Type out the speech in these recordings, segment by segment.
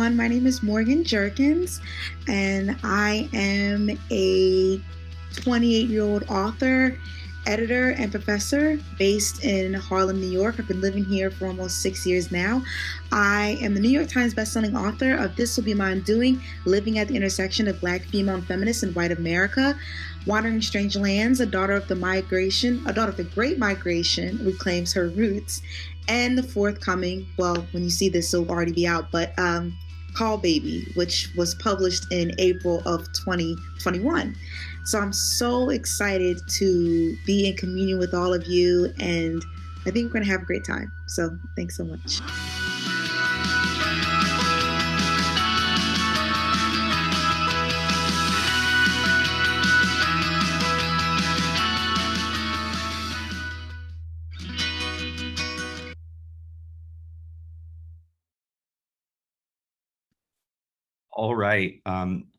everyone. My name is Morgan Jerkins, and I am a 28-year-old author, editor, and professor based in Harlem, New York. I've been living here for almost 6 years now. I am the New York Times bestselling author of This Will Be My Undoing, Living at the Intersection of Black, Female, and Feminist in White America, Wandering Strange Lands, a daughter of the Great Migration, reclaims her roots, and the forthcoming, well, when you see this, it'll already be out, but Call Baby, which was published in April of 2021. So I'm so excited to be in communion with all of you, and I think we're going to have a great time. So thanks so much. All right.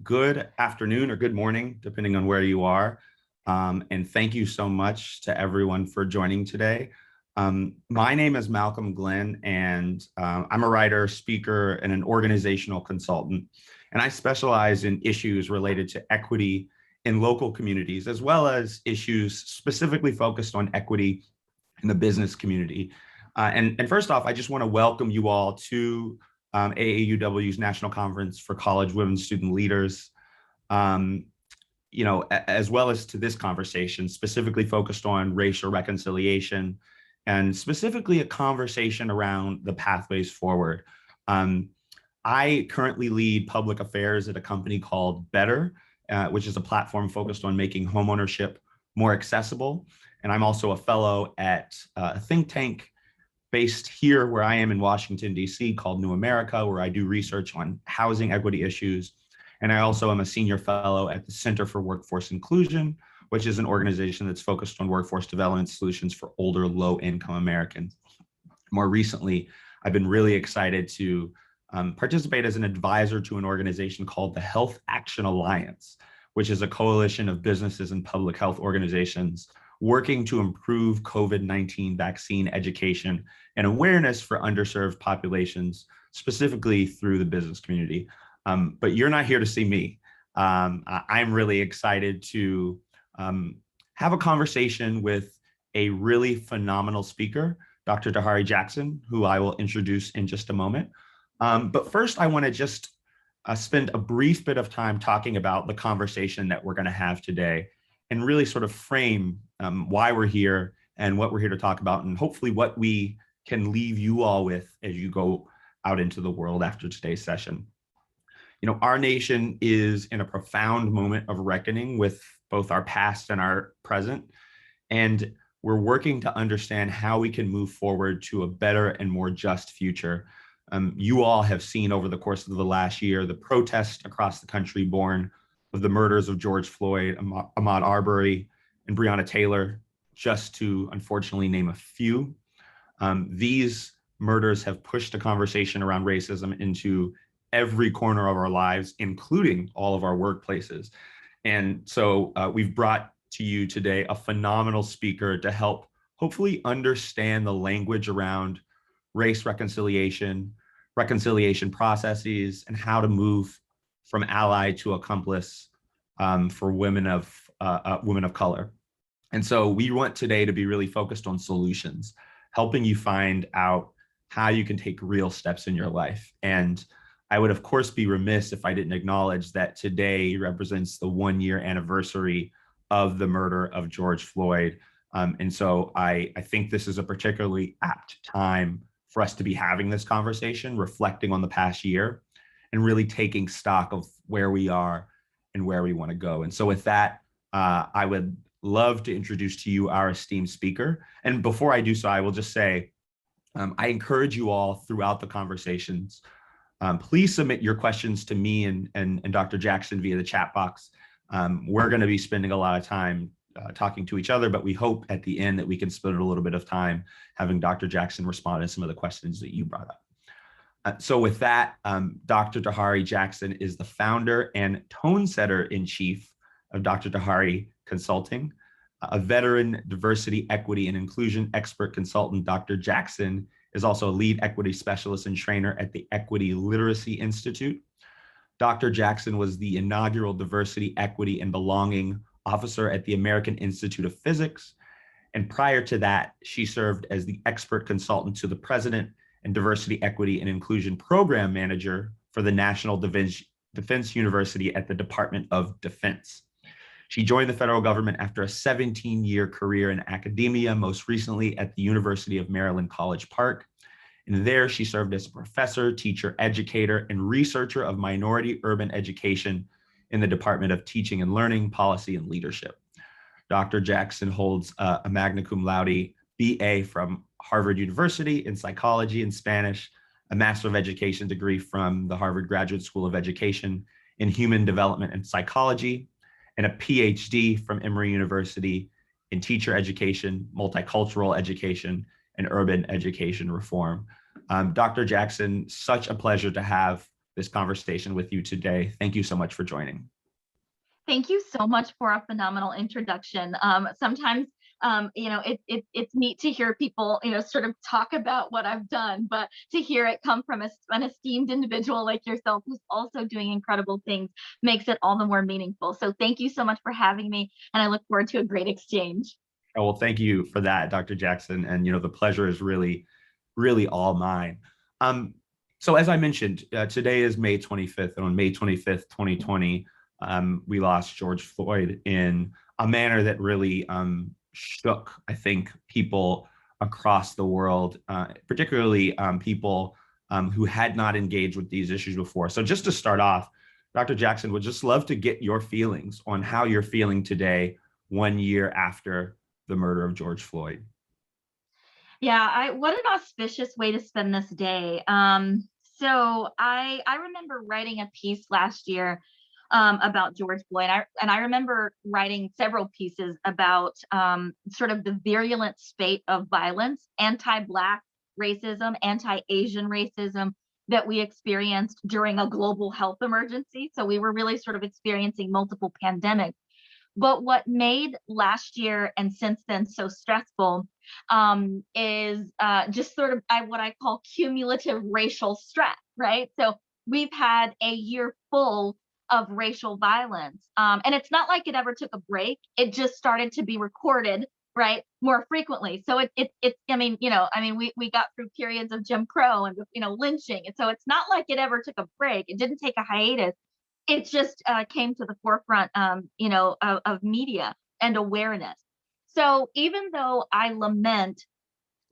Good afternoon or good morning, depending on where you are. And thank you so much to everyone for joining today. My name is Malcom Glenn, and I'm a writer, speaker, and an organizational consultant. And I specialize in issues related to equity in local communities, as well as issues specifically focused on equity in the business community. And first off, I just want to welcome you all to AAUW's National Conference for College Women Student Leaders, as well as to this conversation, specifically focused on racial reconciliation, and specifically a conversation around the pathways forward. I currently lead public affairs at a company called Better, which is a platform focused on making homeownership more accessible. And I'm also a fellow at a think tank based here where I am in Washington, D.C., called New America, where I do research on housing equity issues. And I also am a senior fellow at the Center for Workforce Inclusion, which is an organization that's focused on workforce development solutions for older, low-income Americans. More recently, I've been really excited to participate as an advisor to an organization called the Health Action Alliance, which is a coalition of businesses and public health organizations working to improve COVID-19 vaccine education and awareness for underserved populations, specifically through the business community. But you're not here to see me. I'm really excited to have a conversation with a really phenomenal speaker, Dr. Taharee Jackson, who I will introduce in just a moment. But first, I want to just spend a brief bit of time talking about the conversation that we're going to have today, and really sort of frame why we're here and what we're here to talk about, and hopefully what we can leave you all with as you go out into the world after today's session. You know, our nation is in a profound moment of reckoning with both our past and our present, and we're working to understand how we can move forward to a better and more just future. You all have seen over the course of the last year the protests across the country born of the murders of George Floyd, Ahmaud Arbery, and Breonna Taylor, just to unfortunately name a few. These murders have pushed a conversation around racism into every corner of our lives, including all of our workplaces. And so we've brought to you today a phenomenal speaker to help hopefully understand the language around race reconciliation processes, and how to move from ally to accomplice for women of color. And so we want today to be really focused on solutions, helping you find out how you can take real steps in your life. And I would, of course, be remiss if I didn't acknowledge that today represents the 1-year anniversary of the murder of George Floyd. And so I think this is a particularly apt time for us to be having this conversation, reflecting on the past year, and really taking stock of where we are and where we want to go. And so with that, I would love to introduce to you our esteemed speaker. And before I do so, I will just say, I encourage you all throughout the conversations, please submit your questions to me and Dr. Jackson via the chat box. We're going to be spending a lot of time talking to each other, but we hope at the end that we can spend a little bit of time having Dr. Jackson respond to some of the questions that you brought up. So with that, Dr. Taharee Jackson is the founder and tone setter in chief of Dr. Taharee Consulting. A veteran diversity, equity, and inclusion expert consultant, Dr. Jackson is also a lead equity specialist and trainer at the Equity Literacy Institute. Dr. Jackson was the inaugural Diversity, Equity, and Belonging Officer at the American Institute of Physics. And prior to that, she served as the expert consultant to the President and Diversity, Equity, and Inclusion Program Manager for the National Defense University at the Department of Defense. She joined the federal government after a 17-year career in academia, most recently at the University of Maryland College Park. And there she served as a professor, teacher, educator, and researcher of minority urban education in the Department of Teaching and Learning, Policy, and Leadership. Dr. Jackson holds a magna cum laude BA from Harvard University in psychology and Spanish, a Master of Education degree from the Harvard Graduate School of Education in Human Development and Psychology, and a PhD from Emory University in teacher education, multicultural education, and urban education reform. Dr. Jackson, such a pleasure to have this conversation with you today. Thank you so much for joining. Thank you so much for a phenomenal introduction. Sometimes, it's neat to hear people, sort of talk about what I've done, but to hear it come from an esteemed individual like yourself who's also doing incredible things makes it all the more meaningful. So thank you so much for having me, and I look forward to a great exchange. Oh, well, thank you for that, Dr. Jackson. And, the pleasure is really, really all mine. So as I mentioned, today is May 25th, and on May 25th, 2020, we lost George Floyd in a manner that really shook, I think, people across the world, particularly people who had not engaged with these issues before. So just to start off, Dr. Jackson, would just love to get your feelings on how you're feeling today, 1 year after the murder of George Floyd. Yeah, what an auspicious way to spend this day. So I remember writing a piece last year about George Floyd. I remember writing several pieces about sort of the virulent spate of violence, anti-Black racism, anti-Asian racism that we experienced during a global health emergency. So we were really sort of experiencing multiple pandemics. But what made last year and since then so stressful is just sort of what I call cumulative racial stress, right? So we've had a year full of racial violence. And it's not like it ever took a break. It just started to be recorded, right, more frequently. So we got through periods of Jim Crow and, lynching. And so it's not like it ever took a break. It didn't take a hiatus. It just came to the forefront, of media and awareness. So even though I lament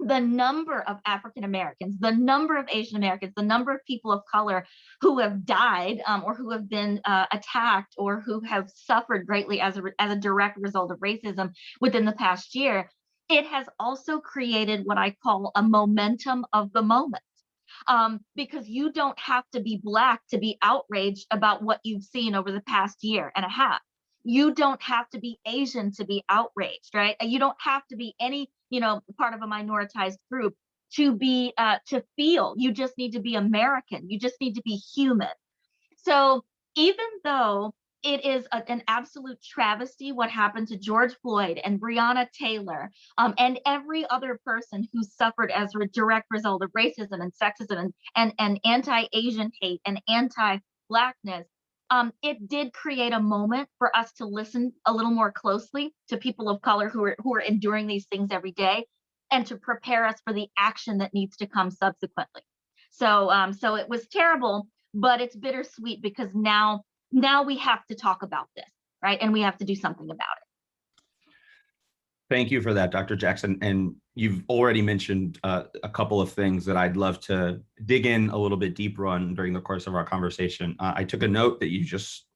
the number of African Americans, the number of Asian Americans, the number of people of color who have died or who have been attacked or who have suffered greatly as a direct result of racism within the past year, it has also created what I call a momentum of the moment. Because you don't have to be Black to be outraged about what you've seen over the past year and a half. You don't have to be Asian to be outraged, right? You don't have to be any, part of a minoritized group to feel. You just need to be American. You just need to be human. So even though it is an absolute travesty what happened to George Floyd and Breonna Taylor and every other person who suffered as a direct result of racism and sexism and anti-Asian hate and anti-Blackness, it did create a moment for us to listen a little more closely to people of color who are enduring these things every day and to prepare us for the action that needs to come subsequently. So it was terrible, but it's bittersweet because now we have to talk about this, right? And we have to do something about it. Thank you for that, Dr. Jackson. And you've already mentioned a couple of things that I'd love to dig in a little bit deeper on during the course of our conversation. I took a note that you just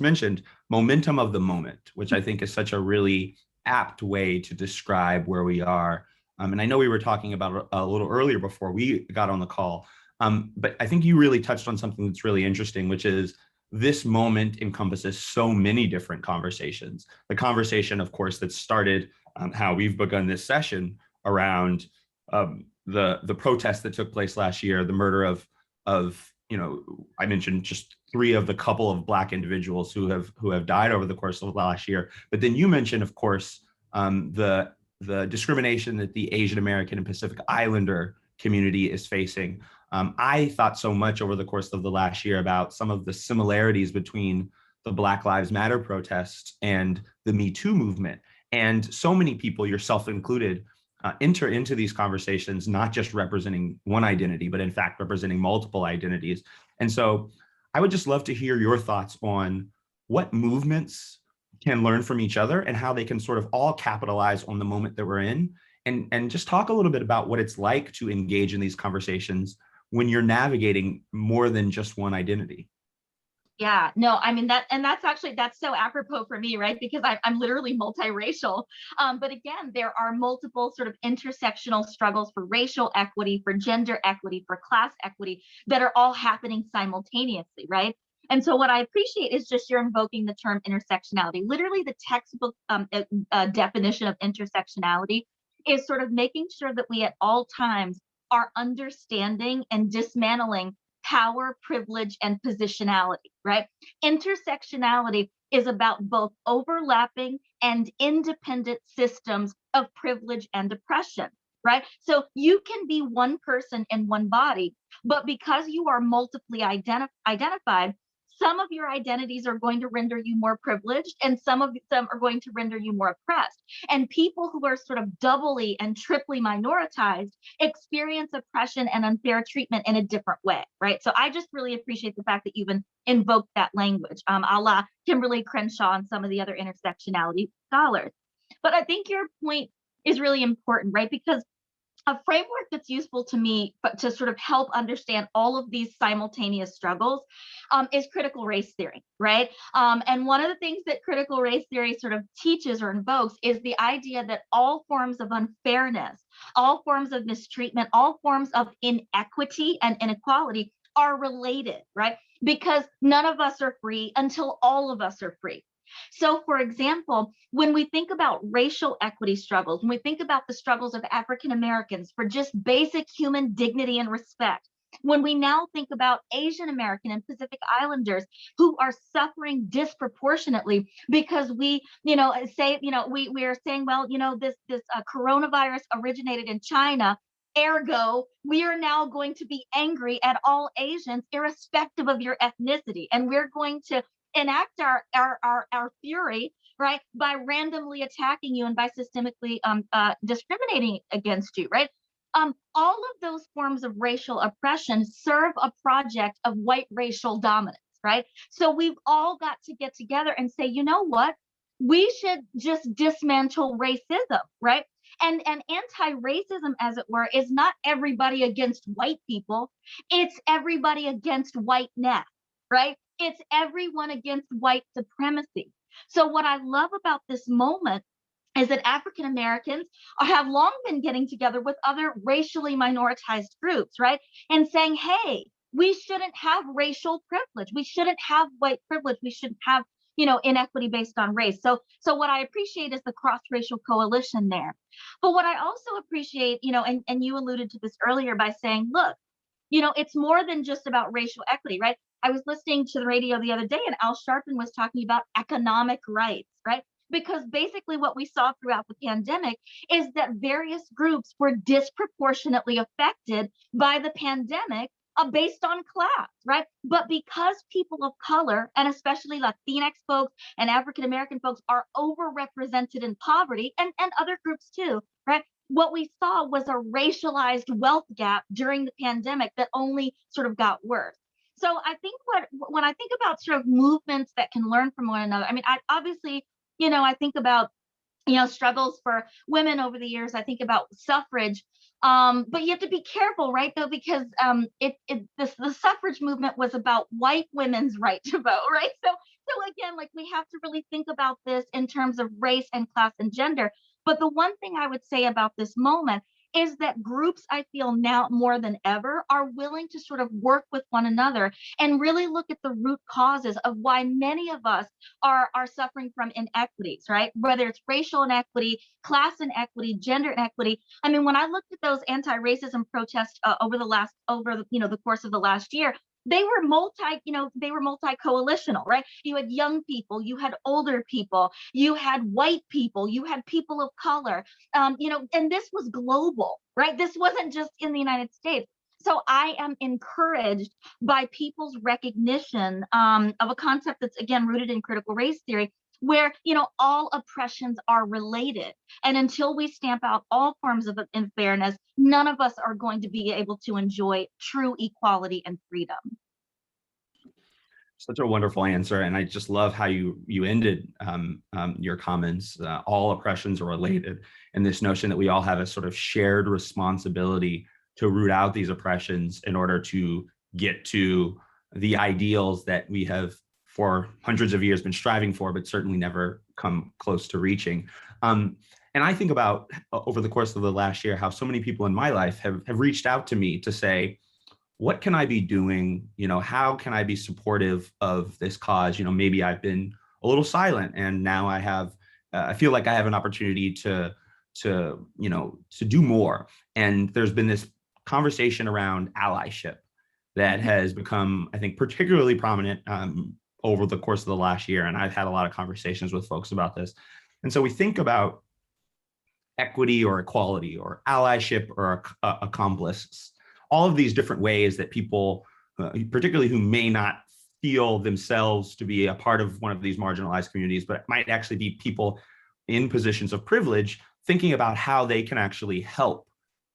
mentioned, momentum of the moment, which I think is such a really apt way to describe where we are. And I know we were talking about it a little earlier before we got on the call, but I think you really touched on something that's really interesting, which is this moment encompasses so many different conversations. The conversation, of course, that started how we've begun this session around the protest that took place last year, the murder of I mentioned just 3 of the couple of Black individuals who have died over the course of last year. But then you mentioned, of course, the discrimination that the Asian American and Pacific Islander community is facing. I thought so much over the course of the last year about some of the similarities between the Black Lives Matter protests and the Me Too movement. And so many people, yourself included, enter into these conversations not just representing one identity, but in fact representing multiple identities. And so I would just love to hear your thoughts on what movements can learn from each other and how they can sort of all capitalize on the moment that we're in, and just talk a little bit about what it's like to engage in these conversations when you're navigating more than just one identity. Yeah, no, I mean that's so apropos for me, right? Because I'm literally multiracial. But again, there are multiple sort of intersectional struggles for racial equity, for gender equity, for class equity that are all happening simultaneously, right? And so what I appreciate is just you're invoking the term intersectionality. Literally, the textbook definition of intersectionality is sort of making sure that we at all times are understanding and dismantling power, privilege, and positionality, right? Intersectionality is about both overlapping and independent systems of privilege and oppression, right? So you can be one person in one body, but because you are multiply identified, some of your identities are going to render you more privileged and some of them are going to render you more oppressed. And people who are sort of doubly and triply minoritized experience oppression and unfair treatment in a different way, right? So I just really appreciate the fact that you've invoked that language, a la Kimberly Crenshaw and some of the other intersectionality scholars. But I think your point is really important, right? Because a framework that's useful to me to sort of help understand all of these simultaneous struggles is critical race theory, right? And one of the things that critical race theory sort of teaches or invokes is the idea that all forms of unfairness, all forms of mistreatment, all forms of inequity and inequality are related, right? Because none of us are free until all of us are free. So, for example, when we think about racial equity struggles, when we think about the struggles of African Americans for just basic human dignity and respect, when we now think about Asian American and Pacific Islanders who are suffering disproportionately because we are saying, well, this coronavirus originated in China. Ergo, we are now going to be angry at all Asians, irrespective of your ethnicity, and we're going to enact our fury, right, by randomly attacking you and by systemically discriminating against you, right? All of those forms of racial oppression serve a project of white racial dominance, right? So we've all got to get together and say, you know what? We should just dismantle racism, right? And anti-racism, as it were, is not everybody against white people. It's everybody against whiteness, right? It's everyone against white supremacy. So what I love about this moment is that African Americans have long been getting together with other racially minoritized groups, right? And saying, hey, we shouldn't have racial privilege. We shouldn't have white privilege. We shouldn't have, inequity based on race. So what I appreciate is the cross-racial coalition there. But what I also appreciate, and you alluded to this earlier by saying, look, it's more than just about racial equity, right? I was listening to the radio the other day and Al Sharpton was talking about economic rights, right? Because basically what we saw throughout the pandemic is that various groups were disproportionately affected by the pandemic based on class, right? But because people of color, and especially Latinx folks and African American folks, are overrepresented in poverty, and other groups too, right? What we saw was a racialized wealth gap during the pandemic that only sort of got worse. So I think when I think about sort of movements that can learn from one another, I mean, I obviously, I think about, struggles for women over the years. I think about suffrage, but you have to be careful, right? Though, because the suffrage movement was about white women's right to vote, right? So again, we have to really think about this in terms of race and class and gender. But the one thing I would say about this moment is that groups, I feel now more than ever, are willing to sort of work with one another and really look at the root causes of why many of us are suffering from inequities, right? Whether it's racial inequity, class inequity, gender inequity. I mean, when I looked at those anti-racism protests over the course of the last year, they were multi-coalitional, right? You had young people, you had older people, you had white people, you had people of color, and this was global, right? This wasn't just in the United States. So I am encouraged by people's recognition of a concept that's, again, rooted in critical race theory, where all oppressions are related, and until we stamp out all forms of unfairness, none of us are going to be able to enjoy true equality and freedom. Such a wonderful answer, and I just love how you ended your comments. All oppressions are related, and this notion that we all have a sort of shared responsibility to root out these oppressions in order to get to the ideals that we have for hundreds of years been striving for, but certainly never come close to reaching. And I think about over the course of the last year, how so many people in my life have reached out to me to say, what can I be doing? How can I be supportive of this cause? Maybe I've been a little silent, and now I feel like I have an opportunity to do more. And there's been this conversation around allyship that has become, I think, particularly prominent over the course of the last year. And I've had a lot of conversations with folks about this. And so we think about equity or equality or allyship or accomplice, all of these different ways that people, particularly who may not feel themselves to be a part of one of these marginalized communities, but might actually be people in positions of privilege, thinking about how they can actually help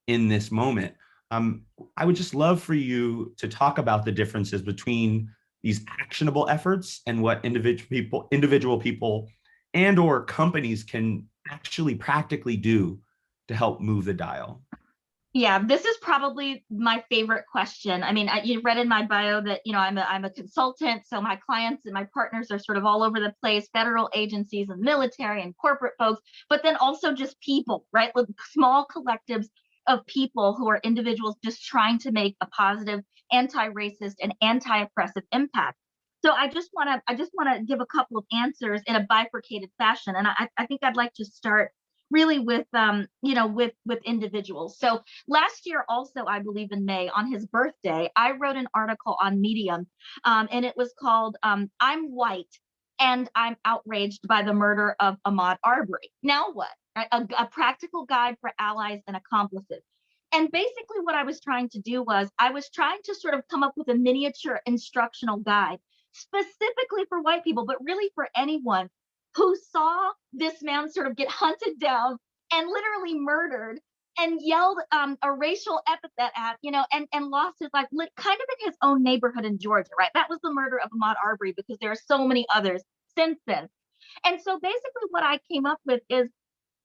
in this moment. I would just love for you to talk about the differences between these actionable efforts and what individual people and or companies can actually practically do to help move the dial. Yeah, this is probably my favorite question. I mean, you read in my bio that I'm a consultant, so my clients and my partners are sort of all over the place, federal agencies and military and corporate folks, but then also just people, right? With small collectives of people who are individuals just trying to make a positive anti-racist and anti-oppressive impact. So I just want to give a couple of answers in a bifurcated fashion, and I think I'd like to start really with with individuals. So last year, also, I believe in May, on his birthday, I wrote an article on Medium, and it was called "I'm White and I'm Outraged by the Murder of Ahmaud Arbery. Now what?" Right? A practical guide for allies and accomplices. And basically what I was trying to do was I was trying to sort of come up with a miniature instructional guide specifically for white people, but really for anyone who saw this man sort of get hunted down and literally murdered and yelled a racial epithet at, and lost his life kind of in his own neighborhood in Georgia, right? That was the murder of Ahmaud Arbery, because there are so many others since then. And so basically what I came up with is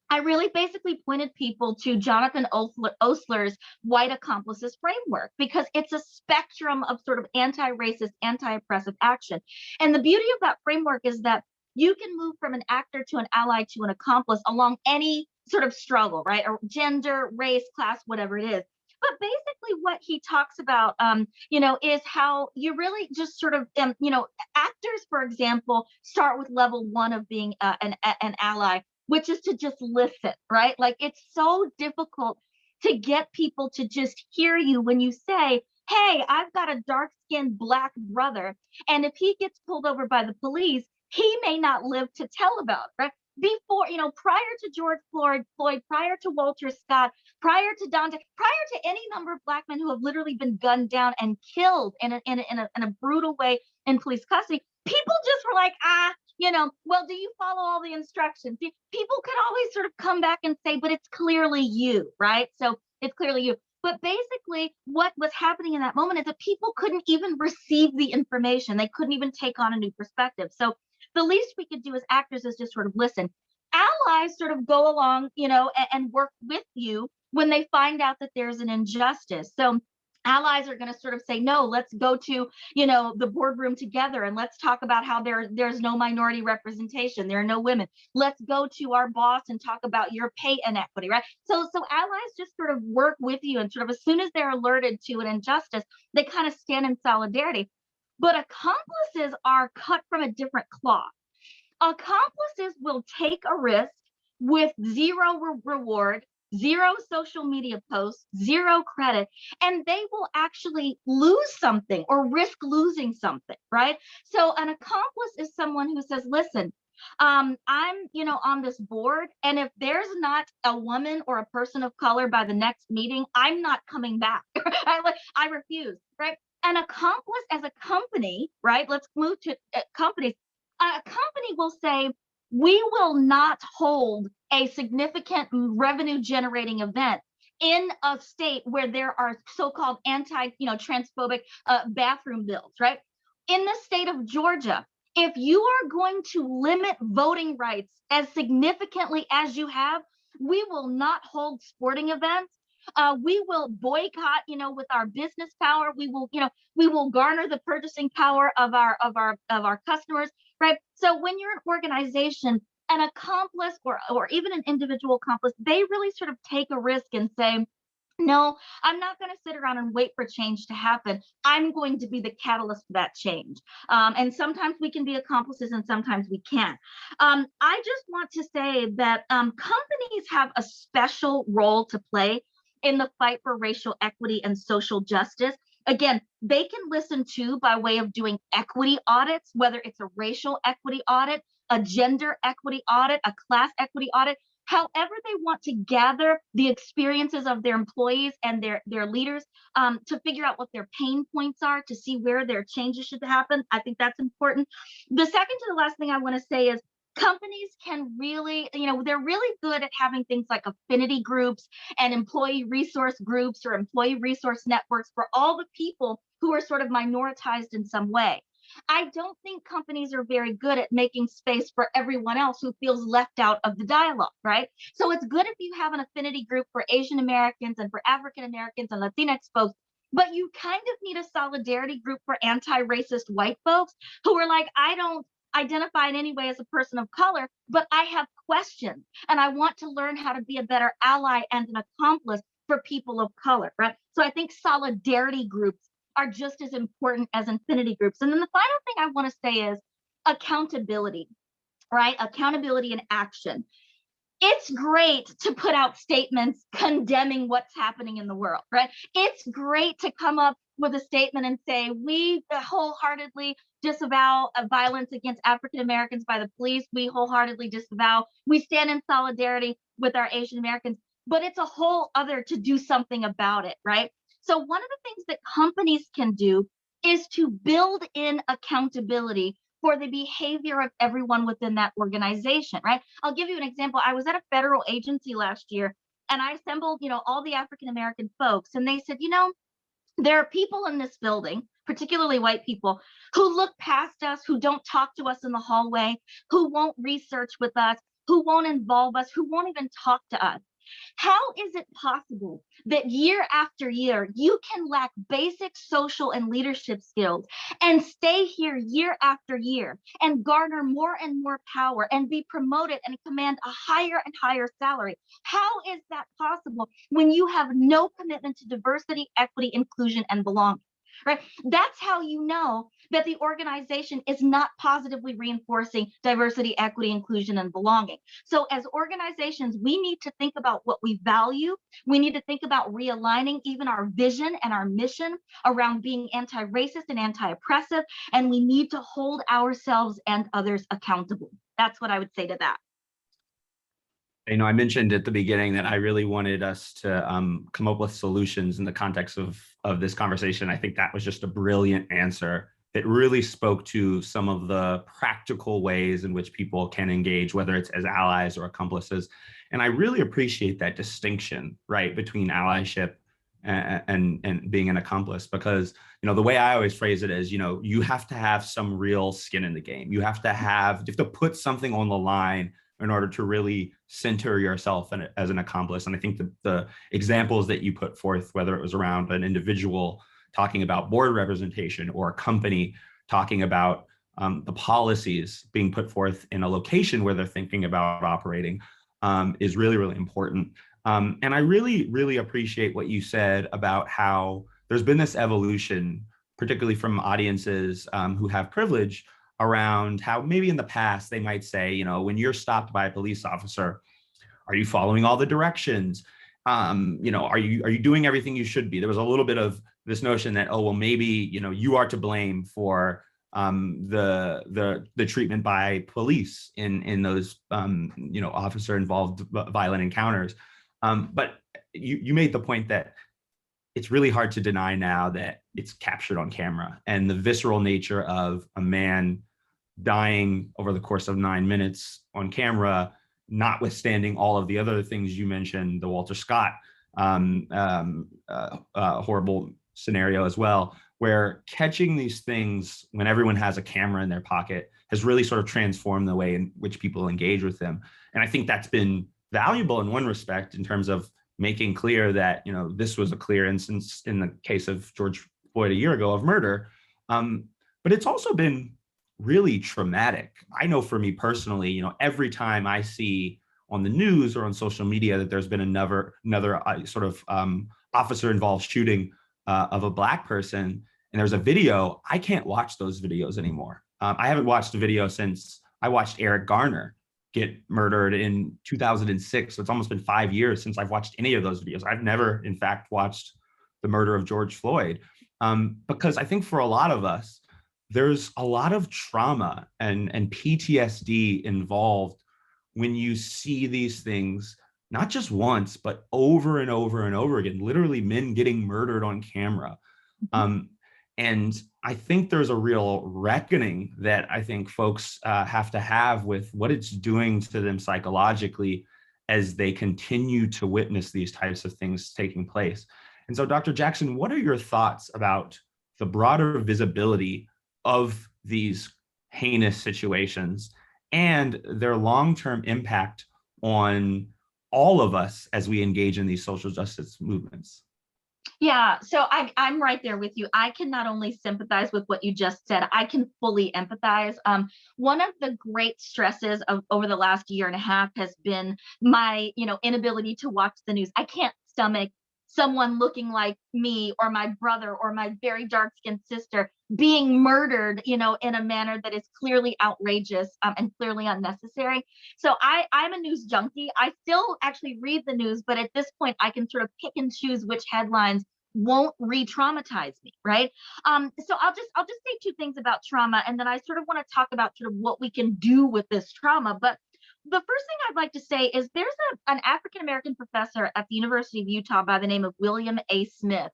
I really basically pointed people to Jonathan Osler's white accomplices framework, because it's a spectrum of sort of anti-racist, anti-oppressive action. And the beauty of that framework is that you can move from an actor to an ally to an accomplice along any sort of struggle, right? Or gender, race, class, whatever it is. But basically what he talks about, is how you really just sort of, actors, for example, start with level one of being an ally, which is to just listen, right? Like, it's so difficult to get people to just hear you when you say, hey, I've got a dark-skinned Black brother, and if he gets pulled over by the police, he may not live to tell about it, right? Before, prior to George Floyd, prior to Walter Scott, prior to Dante, prior to any number of Black men who have literally been gunned down and killed in a brutal way in police custody, people just were like, well, do you follow all the instructions? People could always sort of come back and say, but it's clearly you, right? So it's clearly you. But basically what was happening in that moment is that people couldn't even receive the information. They couldn't even take on a new perspective. So the least we could do as actors is just sort of listen. Allies sort of go along, and work with you when they find out that there's an injustice. So allies are going to sort of say, no, let's go to, the boardroom together, and let's talk about how there's no minority representation. There are no women. Let's go to our boss and talk about your pay inequity, right? So allies just sort of work with you, and sort of as soon as they're alerted to an injustice, they kind of stand in solidarity. But accomplices are cut from a different cloth. Accomplices will take a risk with zero reward zero social media posts, zero credit, and they will actually lose something or risk losing something, right? So an accomplice is someone who says, listen, I'm, on this board, and if there's not a woman or a person of color by the next meeting, I'm not coming back. I refuse, right? An accomplice as a company, right? Let's move to companies. A company will say, we will not hold a significant revenue generating event in a state where there are so-called transphobic bathroom bills, right? In the state of Georgia, if you are going to limit voting rights as significantly as you have, we will not hold sporting events. We will boycott, with our business power. We will garner the purchasing power of our customers, right? So when you're an organization, an accomplice or even an individual accomplice, they really sort of take a risk and say, no, I'm not going to sit around and wait for change to happen. I'm going to be the catalyst for that change. And sometimes we can be accomplices and sometimes we can't. I just want to say that companies have a special role to play in the fight for racial equity and social justice. Again, they can listen to by way of doing equity audits, whether it's a racial equity audit, a gender equity audit, a class equity audit. However, they want to gather the experiences of their employees and their leaders to figure out what their pain points are, to see where their changes should happen. I think that's important. The second to the last thing I want to say is companies can really, they're really good at having things like affinity groups and employee resource groups or employee resource networks for all the people who are sort of minoritized in some way. I don't think companies are very good at making space for everyone else who feels left out of the dialogue, right? So it's good if you have an affinity group for Asian Americans and for African Americans and Latinx folks, but you kind of need a solidarity group for anti-racist white folks who are like, I don't identify in any way as a person of color, but I have questions and I want to learn how to be a better ally and an accomplice for people of color, right? So I think solidarity groups are just as important as infinity groups. And then the final thing I want to say is accountability, right? Accountability and action. It's great to put out statements condemning what's happening in the world, right? It's great to come up with a statement and say, we wholeheartedly disavow violence against African Americans by the police. We wholeheartedly disavow, we stand in solidarity with our Asian Americans, but it's a whole other to do something about it, right? So one of the things that companies can do is to build in accountability for the behavior of everyone within that organization, right? I'll give you an example. I was at a federal agency last year and I assembled, all the African American folks, and they said, there are people in this building, particularly white people, who look past us, who don't talk to us in the hallway, who won't research with us, who won't involve us, who won't even talk to us. How is it possible that year after year, you can lack basic social and leadership skills and stay here year after year and garner more and more power and be promoted and command a higher and higher salary? How is that possible when you have no commitment to diversity, equity, inclusion, and belonging? Right? That's how you know that the organization is not positively reinforcing diversity, equity, inclusion, and belonging. So as organizations, we need to think about what we value. We need to think about realigning even our vision and our mission around being anti-racist and anti-oppressive, and we need to hold ourselves and others accountable. That's what I would say to that. I mentioned at the beginning that I really wanted us to come up with solutions in the context of this conversation. I think that was just a brilliant answer. It really spoke to some of the practical ways in which people can engage, whether it's as allies or accomplices. And I really appreciate that distinction, right, between allyship and being an accomplice, because, the way I always phrase it is, you have to have some real skin in the game. You have to put something on the line in order to really center yourself as an accomplice. And I think the examples that you put forth, whether it was around an individual talking about board representation or a company talking about the policies being put forth in a location where they're thinking about operating, is really, really important. And I really, really appreciate what you said about how there's been this evolution, particularly from audiences who have privilege, around how maybe in the past they might say, when you're stopped by a police officer, are you following all the directions? are you doing everything you should be? There was a little bit of this notion that, oh, well, maybe, you are to blame for the treatment by police in those officer involved violent encounters. But you made the point that it's really hard to deny now that it's captured on camera, and the visceral nature of a man dying over the course of 9 minutes on camera, notwithstanding all of the other things you mentioned, the Walter Scott horrible scenario as well, where catching these things when everyone has a camera in their pocket has really sort of transformed the way in which people engage with them. And I think that's been valuable in one respect, in terms of making clear that, this was a clear instance in the case of George Floyd a year ago of murder. But it's also been really traumatic. I know for me personally, every time I see on the news or on social media that there's been another sort of officer involved shooting of a Black person, and there's a video, I can't watch those videos anymore. I haven't watched a video since I watched Eric Garner get murdered in 2006. So it's almost been 5 years since I've watched any of those videos. I've never, in fact, watched the murder of George Floyd, because I think for a lot of us, there's a lot of trauma and PTSD involved when you see these things, not just once, but over and over and over again, literally men getting murdered on camera. And I think there's a real reckoning that I think folks have to have with what it's doing to them psychologically as they continue to witness these types of things taking place. And so, Dr. Jackson, what are your thoughts about the broader visibility of these heinous situations and their long-term impact on all of us as we engage in these social justice movements? Yeah, so I'm right there with you. I can not only sympathize with what you just said, I can fully empathize. One of the great stresses of over the last year and a half has been my, inability to watch the news. I can't stomach someone looking like me or my brother or my very dark-skinned sister being murdered, in a manner that is clearly outrageous and clearly unnecessary. So I'm a news junkie. I still actually read the news, but at this point I can sort of pick and choose which headlines won't re-traumatize me, right? So I'll just say two things about trauma, and then I sort of want to talk about sort of what we can do with this trauma. But the first thing I'd like to say is there's an African-American professor at the University of Utah by the name of William A. Smith.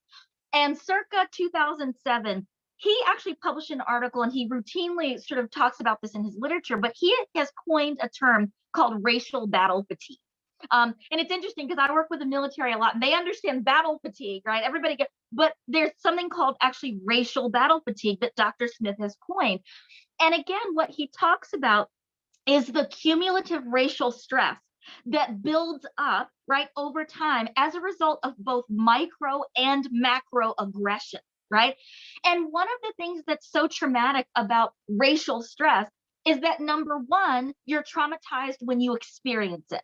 And circa 2007, he actually published an article, and he routinely sort of talks about this in his literature, but he has coined a term called racial battle fatigue. And it's interesting because I work with the military a lot, and they understand battle fatigue, right? But there's something called actually racial battle fatigue that Dr. Smith has coined. And again, what he talks about is the cumulative racial stress that builds up, right, over time as a result of both micro and macro aggression, right? And one of the things that's so traumatic about racial stress is that, number one, you're traumatized when you experience it.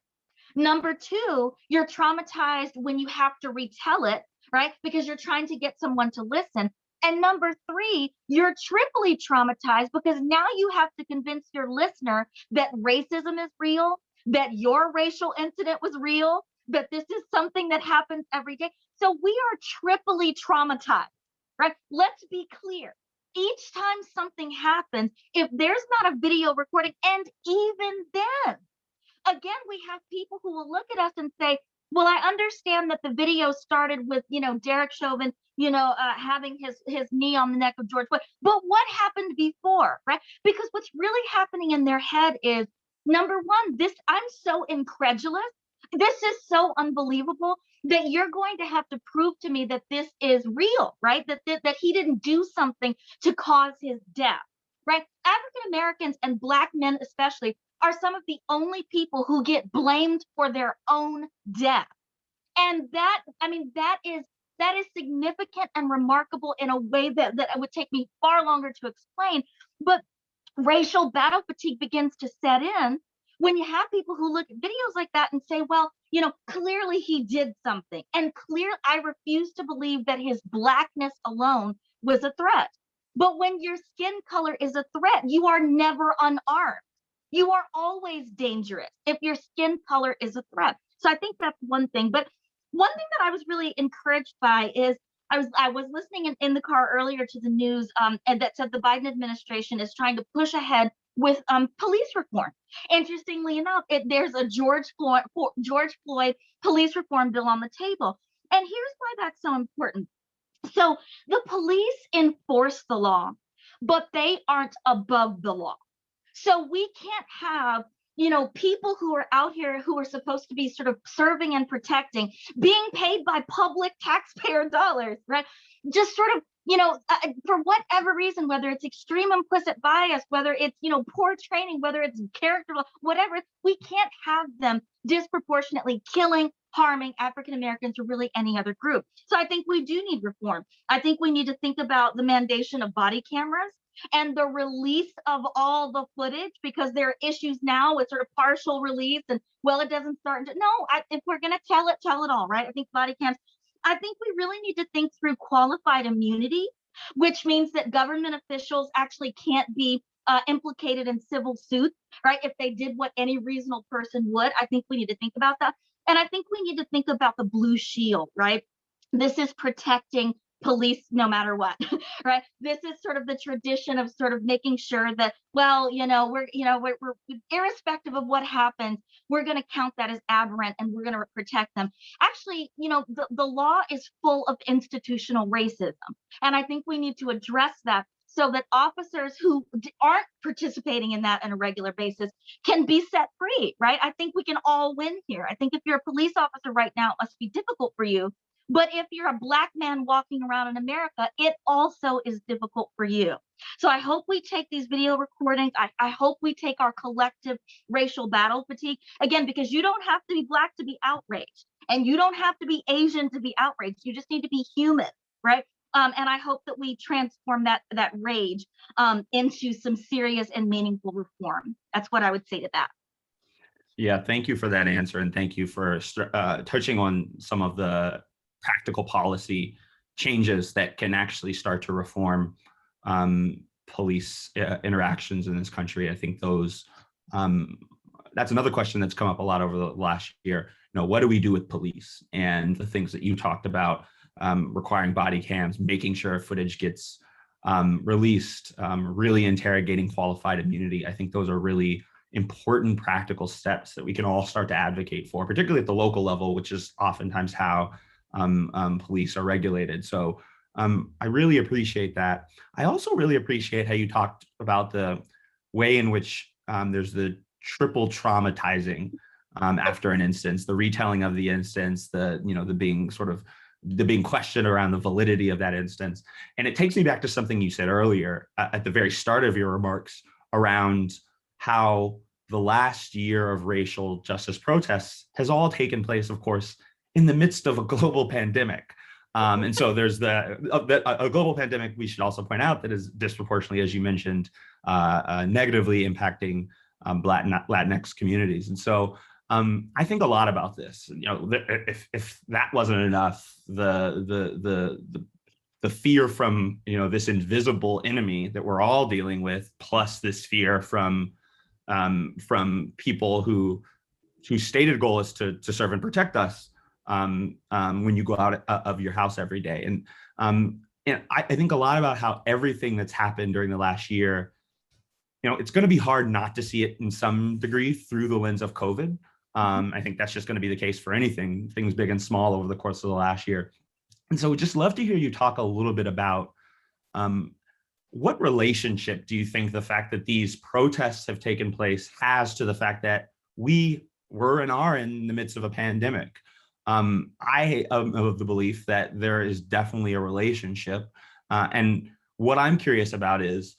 Number two, you're traumatized when you have to retell it, right? Because you're trying to get someone to listen. And number three, you're triply traumatized because now you have to convince your listener that racism is real, that your racial incident was real, that this is something that happens every day. So we are triply traumatized, right? Let's be clear. Each time something happens, if there's not a video recording, and even then, again, we have people who will look at us and say, well, I understand that the video started with, Derek Chauvin, having his knee on the neck of George Floyd, but what happened before, right? Because what's really happening in their head is, number one, I'm so incredulous. This is so unbelievable that you're going to have to prove to me that this is real, right? That he didn't do something to cause his death, right? African Americans and Black men especially are some of the only people who get blamed for their own death. And that is significant and remarkable in a way that it would take me far longer to explain. But racial battle fatigue begins to set in when you have people who look at videos like that and say, well, clearly he did something. And I refuse to believe that his Blackness alone was a threat. But when your skin color is a threat, you are never unarmed. You are always dangerous if your skin color is a threat. So I think that's one thing. But one thing that I was really encouraged by is I was listening in the car earlier to the news, and that said the Biden administration is trying to push ahead with police reform. Interestingly enough, there's a George Floyd police reform bill on the table, and here's why that's so important. So the police enforce the law, but they aren't above the law. So we can't have, people who are out here who are supposed to be sort of serving and protecting, being paid by public taxpayer dollars, right? Just sort of, for whatever reason, whether it's extreme implicit bias, whether it's, poor training, whether it's character, whatever, we can't have them disproportionately killing, harming African Americans or really any other group. So I think we do need reform. I think we need to think about the mandation of body cameras and the release of all the footage, because there are issues now with sort of partial release and, well, it doesn't start until, no, if we're going to tell it all, right? I think body cams, I think we really need to think through qualified immunity, which means that government officials actually can't be implicated in civil suits, right? If they did what any reasonable person would, I think we need to think about that. And I think we need to think about the blue shield, right? This is protecting police no matter what, right? This is sort of the tradition of sort of making sure that, well, we're irrespective of what happens, we're going to count that as aberrant and we're going to protect them. Actually, the law is full of institutional racism. And I think we need to address that so that officers who aren't participating in that on a regular basis can be set free, right? I think we can all win here. I think if you're a police officer right now, it must be difficult for you. But if you're a Black man walking around in America, it also is difficult for you. So I hope we take these video recordings. I hope we take our collective racial battle fatigue, again, because you don't have to be Black to be outraged, and you don't have to be Asian to be outraged. You just need to be human, right? And I hope that we transform that rage into some serious and meaningful reform. That's what I would say to that. Yeah, thank you for that answer, and thank you for touching on some of the practical policy changes that can actually start to reform police interactions in this country. I think those, that's another question that's come up a lot over the last year. What do we do with police? And the things that you talked about, requiring body cams, making sure footage gets released, really interrogating qualified immunity. I think those are really important practical steps that we can all start to advocate for, particularly at the local level, which is oftentimes how police are regulated. So I really appreciate that. I also really appreciate how you talked about the way in which there's the triple traumatizing after an instance, the retelling of the instance, the being questioned around the validity of that instance. And it takes me back to something you said earlier at the very start of your remarks around how the last year of racial justice protests has all taken place, of course, in the midst of a global pandemic. And so there's a global pandemic, we should also point out, that is disproportionately, as you mentioned, negatively impacting Latinx communities. And so I think a lot about this. If that wasn't enough, the fear from this invisible enemy that we're all dealing with, plus this fear from people whose stated goal is to serve and protect us when you go out of your house every day. And I think a lot about how everything that's happened during the last year, it's going to be hard not to see it in some degree through the lens of COVID. I think that's just going to be the case for anything, things big and small over the course of the last year. And so we'd just love to hear you talk a little bit about what relationship do you think the fact that these protests have taken place has to the fact that we were and are in the midst of a pandemic? I am of the belief that there is definitely a relationship. And what I'm curious about is,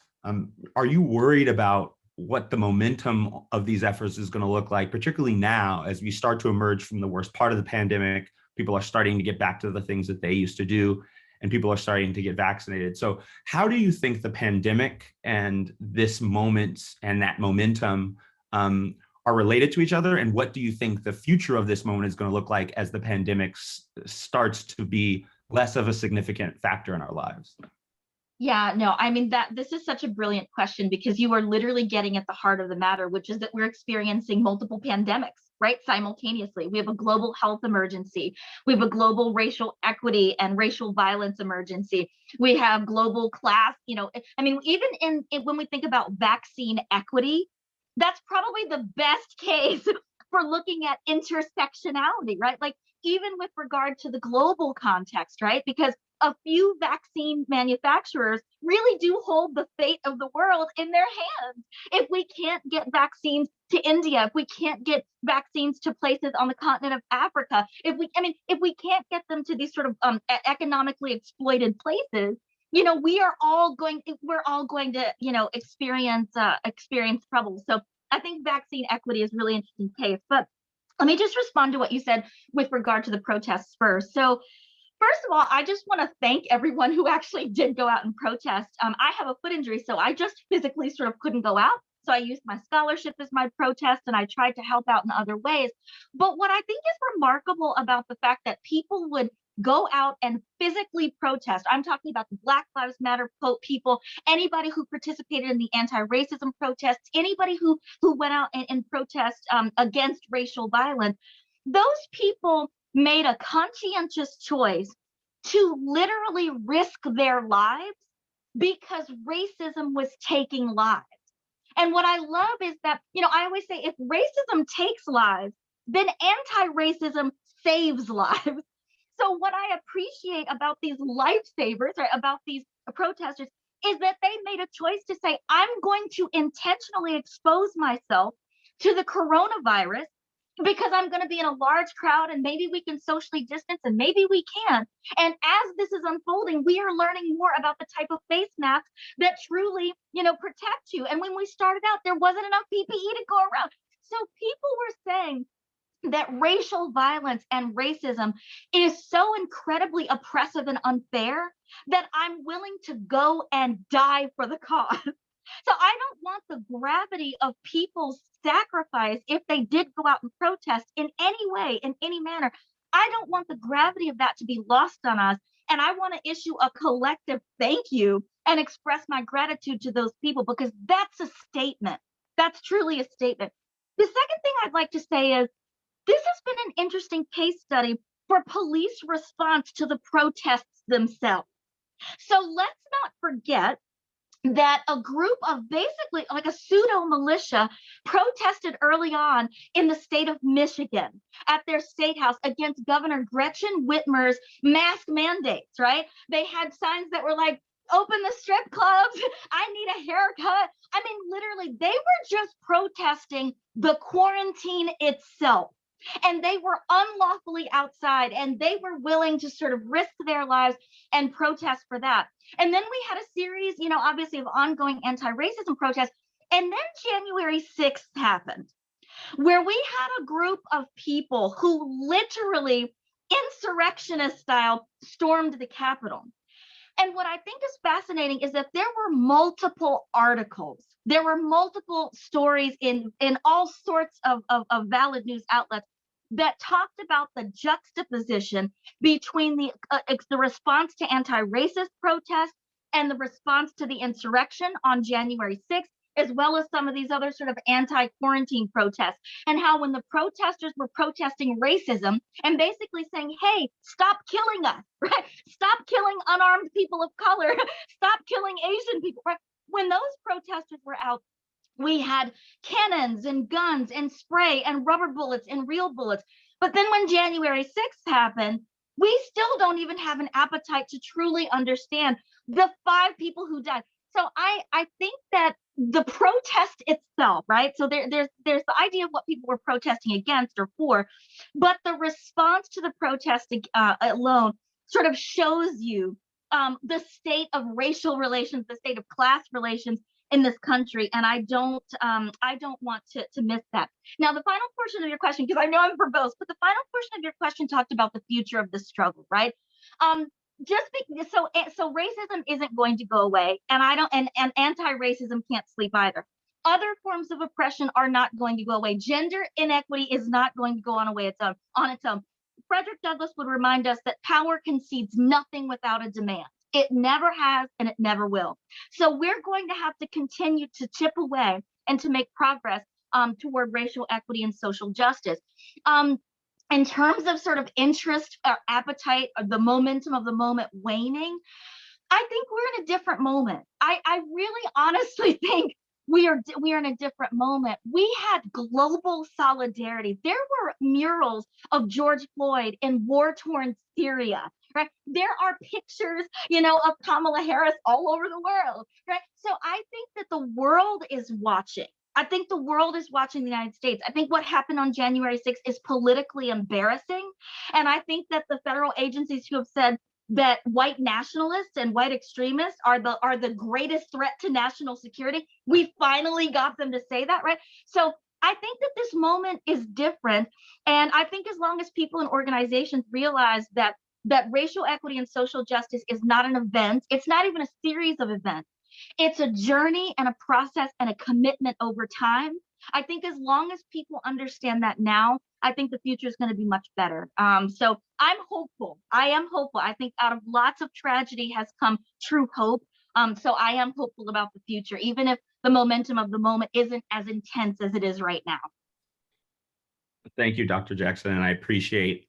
are you worried about what the momentum of these efforts is going to look like, particularly now as we start to emerge from the worst part of the pandemic? People are starting to get back to the things that they used to do, and people are starting to get vaccinated. So how do you think the pandemic and this moment and that momentum are related to each other? And what do you think the future of this moment is going to look like as the pandemic starts to be less of a significant factor in our lives? Yeah, no, I mean that this is such a brilliant question because you are literally getting at the heart of the matter, which is that we're experiencing multiple pandemics, right? Simultaneously. We have a global health emergency. We have a global racial equity and racial violence emergency. We have global class, I mean, even when we think about vaccine equity, that's probably the best case for looking at intersectionality, right? Like even with regard to the global context, right? Because a few vaccine manufacturers really do hold the fate of the world in their hands. If we can't get vaccines to India, if we can't get vaccines to places on the continent of Africa, if we can't get them to these sort of economically exploited places, we're all going to, experience trouble. So I think vaccine equity is really interesting case. But let me just respond to what you said with regard to the protests first. So first of all, I just want to thank everyone who actually did go out and protest. I have a foot injury, so I just physically sort of couldn't go out. So I used my scholarship as my protest and I tried to help out in other ways. But what I think is remarkable about the fact that people would go out and physically protest, I'm talking about the Black Lives Matter people, anybody who participated in the anti-racism protests, anybody who went out and protest against racial violence, those people made a conscientious choice to literally risk their lives because racism was taking lives. And what I love is that, I always say if racism takes lives, then anti-racism saves lives. So what I appreciate about these lifesavers, right, about these protesters, is that they made a choice to say, I'm going to intentionally expose myself to the coronavirus because I'm going to be in a large crowd and maybe we can socially distance and maybe we can. And as this is unfolding, we are learning more about the type of face masks that truly, protect you. And when we started out, there wasn't enough PPE to go around. So people were saying that racial violence and racism is so incredibly oppressive and unfair that I'm willing to go and die for the cause. So I don't want the gravity of people's sacrifice if they did go out and protest in any way, in any manner. I don't want the gravity of that to be lost on us. And I want to issue a collective thank you and express my gratitude to those people because that's a statement. That's truly a statement. The second thing I'd like to say is this has been an interesting case study for police response to the protests themselves. So let's not forget that a group of basically like a pseudo militia protested early on in the state of Michigan at their state house against Governor Gretchen Whitmer's mask mandates, right? They had signs that were like, open the strip clubs, I need a haircut. I mean, literally, they were just protesting the quarantine itself. And they were unlawfully outside and they were willing to sort of risk their lives and protest for that. And then we had a series, obviously of ongoing anti-racism protests. And then January 6th happened, where we had a group of people who literally insurrectionist style stormed the Capitol. And what I think is fascinating is that there were multiple articles, there were multiple stories in all sorts of valid news outlets that talked about the juxtaposition between the response to anti-racist protests and the response to the insurrection on January 6th, as well as some of these other sort of anti-quarantine protests, and how when the protesters were protesting racism and basically saying, hey, stop killing us, right? Stop killing unarmed people of color, stop killing Asian people, right? When those protesters were out, we had cannons and guns and spray and rubber bullets and real bullets. But then when January 6th happened, we still don't even have an appetite to truly understand the 5 people who died. So I think that the protest itself, right? So there's the idea of what people were protesting against or for, but the response to the protest alone sort of shows you the state of racial relations, the state of class relations in this country, and I don't want to miss that. Now, the final portion of your question, because I know I'm verbose, but the final portion of your question talked about the future of the struggle, right? So racism isn't going to go away, and and anti-racism can't sleep either. Other forms of oppression are not going to go away. Gender inequity is not going to go on its own. Frederick Douglass would remind us that power concedes nothing without a demand. It never has, and it never will. So we're going to have to continue to chip away and to make progress toward racial equity and social justice. In terms of sort of interest or appetite or the momentum of the moment waning, I think we're in a different moment. I really honestly think we are in a different moment. We had global solidarity. There were murals of George Floyd in war-torn Syria, right? There are pictures, of Kamala Harris all over the world, right? So I think that the world is watching. I think the world is watching the United States. I think what happened on January 6th is politically embarrassing. And I think that the federal agencies who have said that white nationalists and white extremists are the greatest threat to national security, we finally got them to say that, right? So I think that this moment is different. And I think as long as people and organizations realize that racial equity and social justice is not an event, it's not even a series of events. It's a journey and a process and a commitment over time. I think as long as people understand that now, I think the future is going to be much better. So I'm hopeful. I am hopeful. I think out of lots of tragedy has come true hope. So I am hopeful about the future, even if the momentum of the moment isn't as intense as it is right now. Thank you, Dr. Jackson, and I appreciate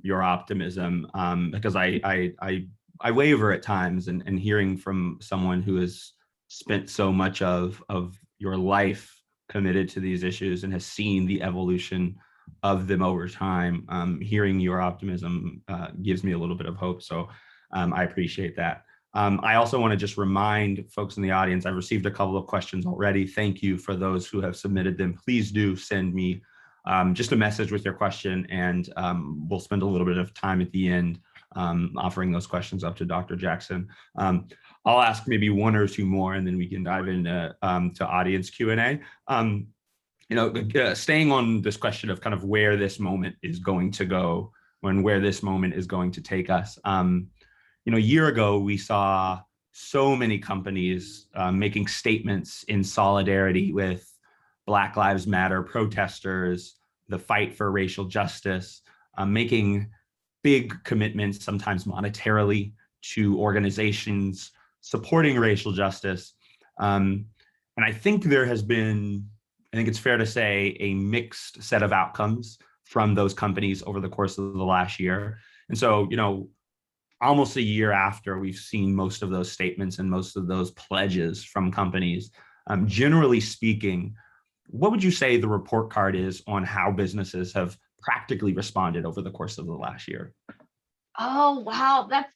your optimism because I waver at times, and hearing from someone who has spent so much of your life committed to these issues and has seen the evolution of them over time, hearing your optimism gives me a little bit of hope. So I appreciate that. I also want to just remind folks in the audience, I've received a couple of questions already. Thank you for those who have submitted them. Please do send me just a message with your question, and we'll spend a little bit of time at the end offering those questions up to Dr. Jackson. I'll ask maybe one or two more, and then we can dive into to audience Q&A. Staying on this question of kind of where this moment is going to go, and where this moment is going to take us. A year ago, we saw so many companies making statements in solidarity with Black Lives Matter protesters, the fight for racial justice, making big commitments, sometimes monetarily, to organizations supporting racial justice. And I think there has been, I think it's fair to say, a mixed set of outcomes from those companies over the course of the last year. And so, almost a year after we've seen most of those statements and most of those pledges from companies, generally speaking, what would you say the report card is on how businesses have practically responded over the course of the last year? Oh, wow. That's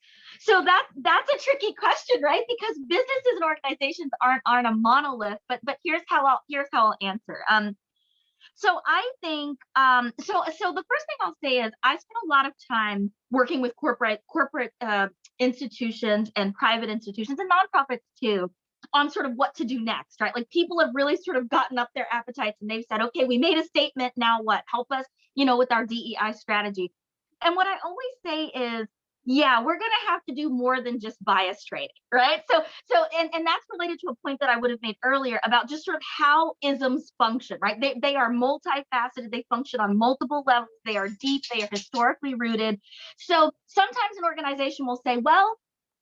a tricky question, right? Because businesses and organizations aren't a monolith, but here's how I'll answer. So I think so the first thing I'll say is I spent a lot of time working with corporate institutions and private institutions and nonprofits too, on sort of what to do next, right? Like people have really sort of gotten up their appetites and they've said, okay, we made a statement, now what? Help us, with our DEI strategy. And what I always say is, yeah, we're going to have to do more than just bias trading, right? So that's related to a point that I would have made earlier about just sort of how isms function, right? They are multifaceted, they function on multiple levels, they are deep, they are historically rooted. So sometimes an organization will say, well,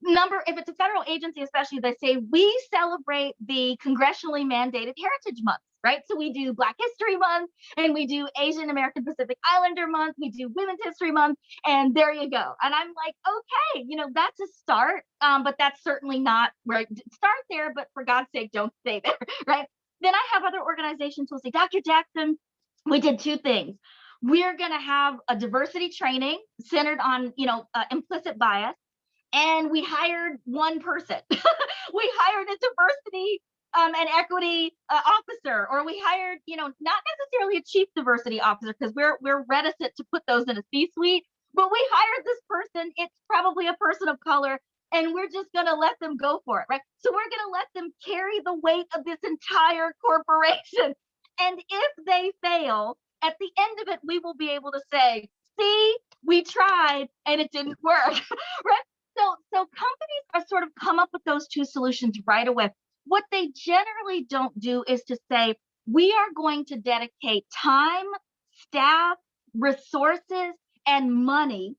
if it's a federal agency, especially, they say we celebrate the congressionally mandated Heritage Month, right? So we do Black History Month and we do Asian American Pacific Islander Month, we do Women's History Month, and there you go. And I'm like, okay, that's a start, but that's certainly not where start there, but for God's sake, don't stay there, right? Then I have other organizations who will say, Dr. Jackson, we did two things. We're going to have a diversity training centered on, implicit bias. And we hired one person. We hired a diversity and equity officer, or we hired, not necessarily a chief diversity officer, because we're reticent to put those in a C-suite, but we hired this person. It's probably a person of color, and we're just going to let them go for it, right? So we're going to let them carry the weight of this entire corporation. And if they fail, at the end of it, we will be able to say, see, we tried and it didn't work, right? So companies are sort of come up with those two solutions right away. What they generally don't do is to say, we are going to dedicate time, staff, resources, and money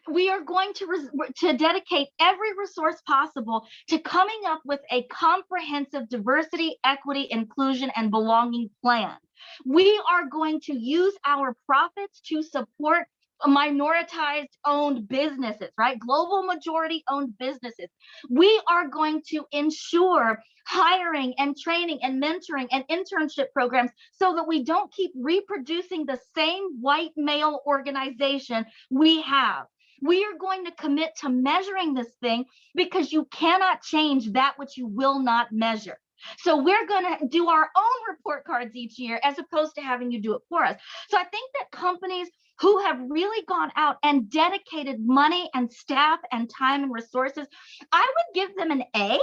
We are going to dedicate every resource possible to coming up with a comprehensive diversity, equity, inclusion, and belonging plan. We are going to use our profits to support minoritized owned businesses, right? Global majority owned businesses. We are going to ensure hiring and training and mentoring and internship programs so that we don't keep reproducing the same white male organization we have. We are going to commit to measuring this thing because you cannot change that which you will not measure. So we're going to do our own report cards each year as opposed to having you do it for us. So I think that companies who have really gone out and dedicated money and staff and time and resources, I would give them an A.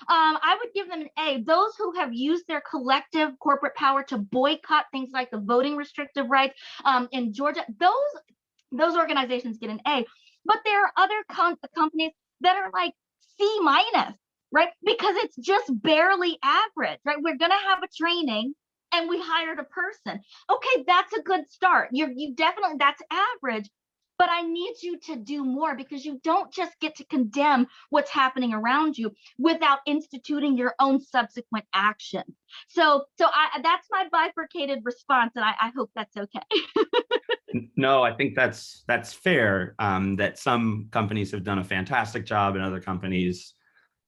I would give them an A. Those who have used their collective corporate power to boycott things like the voting restrictive rights in Georgia, those organizations get an A. But there are other companies that are like C minus, right? Because it's just barely average, right? We're going to have a training and we hired a person. Okay, that's a good start. You definitely, that's average. But I need you to do more because you don't just get to condemn what's happening around you without instituting your own subsequent action. So that's my bifurcated response, and I hope that's okay. No, I think that's fair. That some companies have done a fantastic job, and other companies,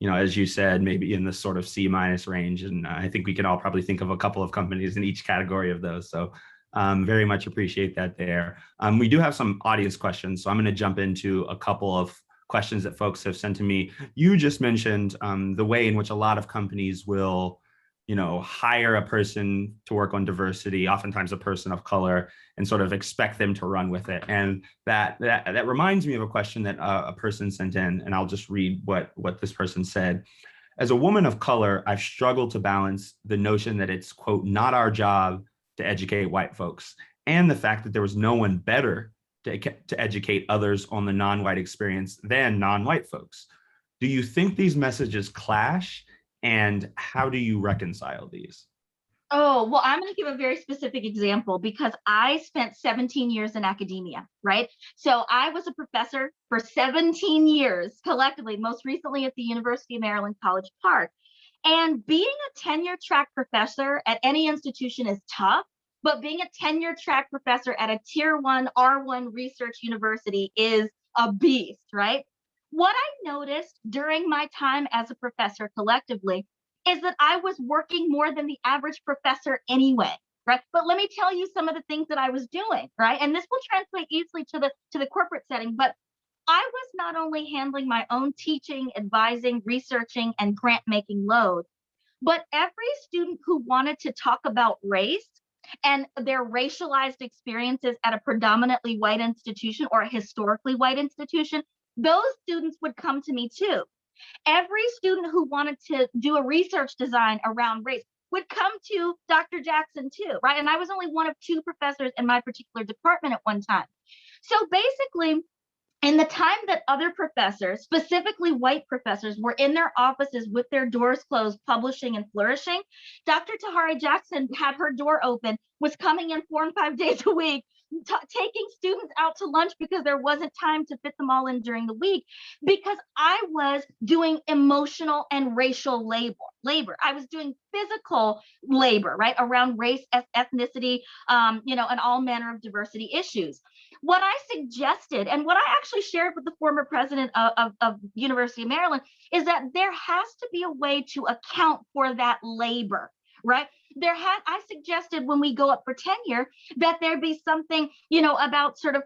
as you said, maybe in the sort of C minus range. And I think we can all probably think of a couple of companies in each category of those. So very much appreciate that there. We do have some audience questions, so I'm going to jump into a couple of questions that folks have sent to me. You just mentioned the way in which a lot of companies will, hire a person to work on diversity, oftentimes a person of color, and sort of expect them to run with it. And that reminds me of a question that a person sent in, and I'll just read what this person said. As a woman of color, I've struggled to balance the notion that it's, quote, not our job to educate white folks, and the fact that there was no one better to educate others on the non-white experience than non-white folks. Do you think these messages clash? And how do you reconcile these? Oh, well, I'm going to give a very specific example because I spent 17 years in academia, right? So I was a professor for 17 years collectively, most recently at the University of Maryland, College Park. And being a tenure track professor at any institution is tough, but being a tenure track professor at a tier 1 R1 research university is a beast, right? What I noticed during my time as a professor collectively is that I was working more than the average professor anyway, right? But let me tell you some of the things that I was doing, right? And this will translate easily to the corporate setting, but I was not only handling my own teaching, advising, researching, and grant making load, but every student who wanted to talk about race and their racialized experiences at a predominantly white institution or a historically white institution, those students would come to me too. Every student who wanted to do a research design around race would come to Dr. Jackson too, right? And I was only one of 2 professors in my particular department at one time. So basically, in the time that other professors, specifically white professors, were in their offices with their doors closed, publishing and flourishing, Dr. Taharee Jackson had her door open, was coming in 4 and 5 days a week, taking students out to lunch because there wasn't time to fit them all in during the week, because I was doing emotional and racial labor. I was doing physical labor, right, around race, ethnicity, and all manner of diversity issues. What I suggested, and what I actually shared with the former president of University of Maryland, is that there has to be a way to account for that labor, right? I suggested when we go up for tenure that there be something, about sort of,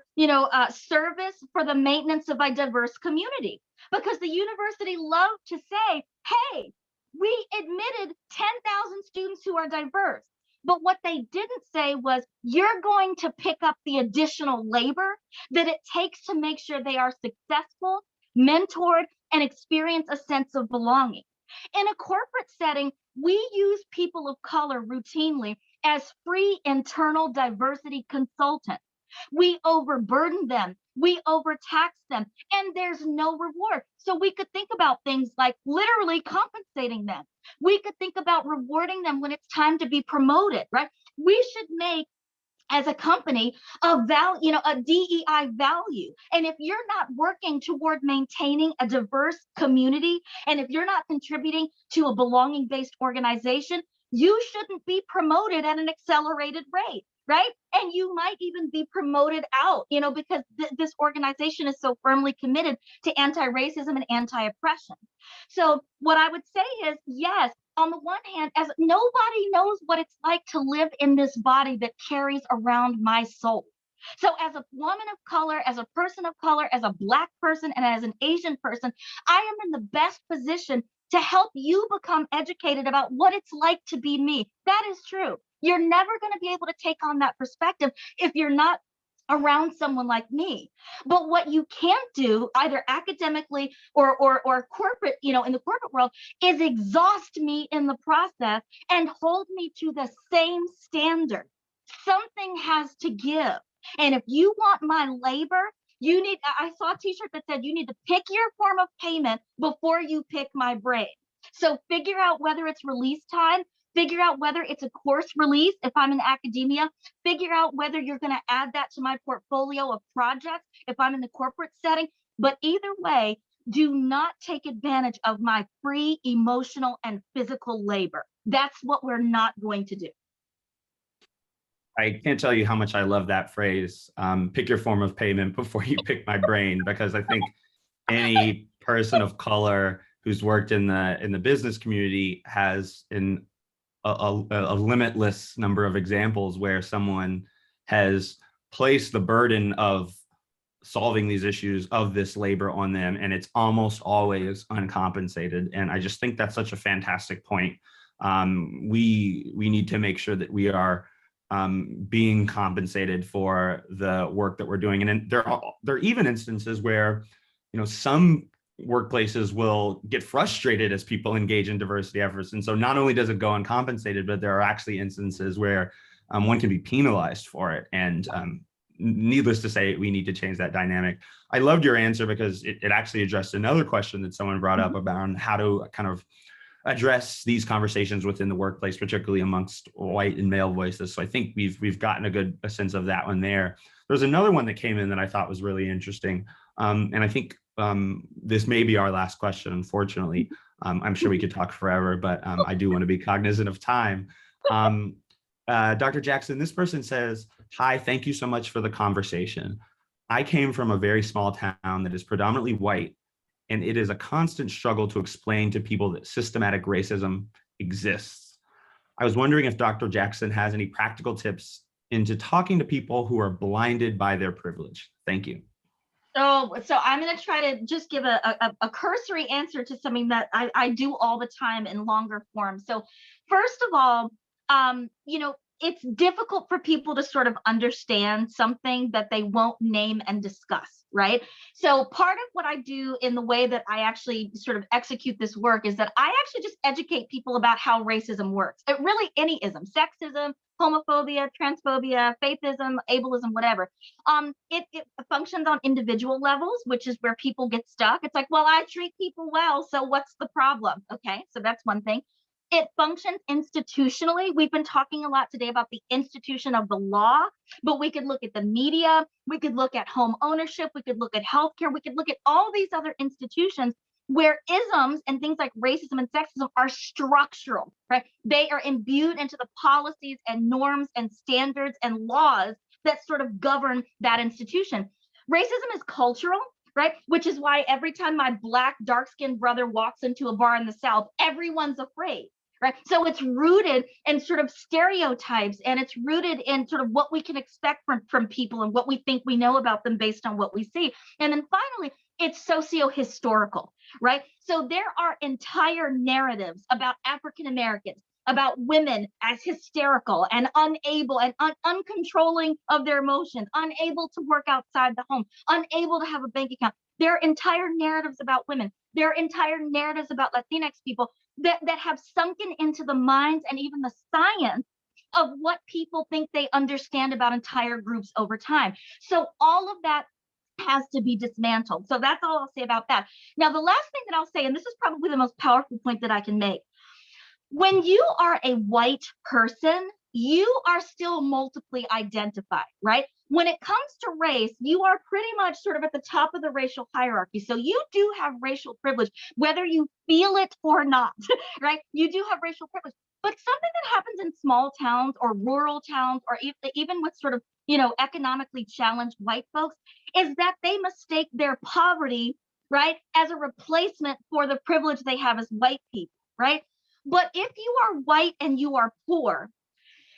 service for the maintenance of a diverse community, because the university loved to say, hey, we admitted 10,000 students who are diverse. But what they didn't say was, you're going to pick up the additional labor that it takes to make sure they are successful, mentored, and experience a sense of belonging. In a corporate setting, we use people of color routinely as free internal diversity consultants. We overburden them, we overtax them, and there's no reward. So we could think about things like literally compensating them. We could think about rewarding them when it's time to be promoted, right? We should make as a company a value, a DEI value. And if you're not working toward maintaining a diverse community, and if you're not contributing to a belonging-based organization, you shouldn't be promoted at an accelerated rate, right? And you might even be promoted out, because this organization is so firmly committed to anti-racism and anti-oppression. So what I would say is, yes, on the one hand, as nobody knows what it's like to live in this body that carries around my soul. So as a woman of color, as a person of color, as a Black person, and as an Asian person, I am in the best position to help you become educated about what it's like to be me. That is true. You're never going to be able to take on that perspective if you're not around someone like me. But what you can't do, either academically or corporate, in the corporate world, is exhaust me in the process and hold me to the same standard. Something has to give. And if you want my labor, I saw a t-shirt that said, you need to pick your form of payment before you pick my brain. So figure out whether it's release time, figure out whether it's a course release if I'm in academia, figure out whether you're going to add that to my portfolio of projects if I'm in the corporate setting. But either way, do not take advantage of my free emotional and physical labor. That's what we're not going to do. I can't tell you how much I love that phrase, pick your form of payment before you pick my brain, because I think any person of color who's worked in the business community has a limitless number of examples where someone has placed the burden of solving these issues of this labor on them, and it's almost always uncompensated. And I just think that's such a fantastic point. We need to make sure that we are being compensated for the work that we're doing. And there are even instances where, some workplaces will get frustrated as people engage in diversity efforts. And so not only does it go uncompensated, but there are actually instances where one can be penalized for it. And needless to say, we need to change that dynamic. I loved your answer because it actually addressed another question that someone brought up about how to kind of address these conversations within the workplace, particularly amongst white and male voices. So I think we've gotten a sense of that one there. There's another one that came in that I thought was really interesting. And I think this may be our last question, unfortunately. I'm sure we could talk forever, but I do want to be cognizant of time. Dr. Jackson, this person says, hi, thank you so much for the conversation. I came from a very small town that is predominantly white, and it is a constant struggle to explain to people that systematic racism exists. I was wondering if Dr. Jackson has any practical tips into talking to people who are blinded by their privilege. Thank you. So I'm going to try to just give a cursory answer to something that I do all the time in longer form. So first of all, it's difficult for people to sort of understand something that they won't name and discuss, right? So part of what I do in the way that I actually sort of execute this work is that I actually just educate people about how racism works. It really, any ism, sexism, homophobia, transphobia, faithism, ableism, whatever. It functions on individual levels, which is where people get stuck. It's like, well, I treat people well, so what's the problem? Okay, so that's one thing. It functions institutionally. We've been talking a lot today about the institution of the law, but we could look at the media, we could look at home ownership, we could look at healthcare, we could look at all these other institutions where isms and things like racism and sexism are structural, right? They are imbued into the policies and norms and standards and laws that sort of govern that institution. Racism is cultural, right? Which is why every time my Black dark-skinned brother walks into a bar in the South, everyone's afraid. Right. So it's rooted in sort of stereotypes, and it's rooted in sort of what we can expect from people and what we think we know about them based on what we see. And then finally, it's socio-historical, right? So there are entire narratives about African Americans, about women as hysterical and unable and uncontrolling of their emotions, unable to work outside the home, unable to have a bank account. There are entire narratives about women. There are entire narratives about Latinx people that have sunken into the minds and even the science of what people think they understand about entire groups over time. So all of that has to be dismantled. So that's all I'll say about that. Now, the last thing that I'll say, and this is probably the most powerful point that I can make, when you are a white person, you are still multiply identified, right? When it comes to race, you are pretty much sort of at the top of the racial hierarchy. So you do have racial privilege, whether you feel it or not, right? You do have racial privilege. But something that happens in small towns or rural towns, or even with sort of, economically challenged white folks, is that they mistake their poverty, right, as a replacement for the privilege they have as white people, right? But if you are white and you are poor,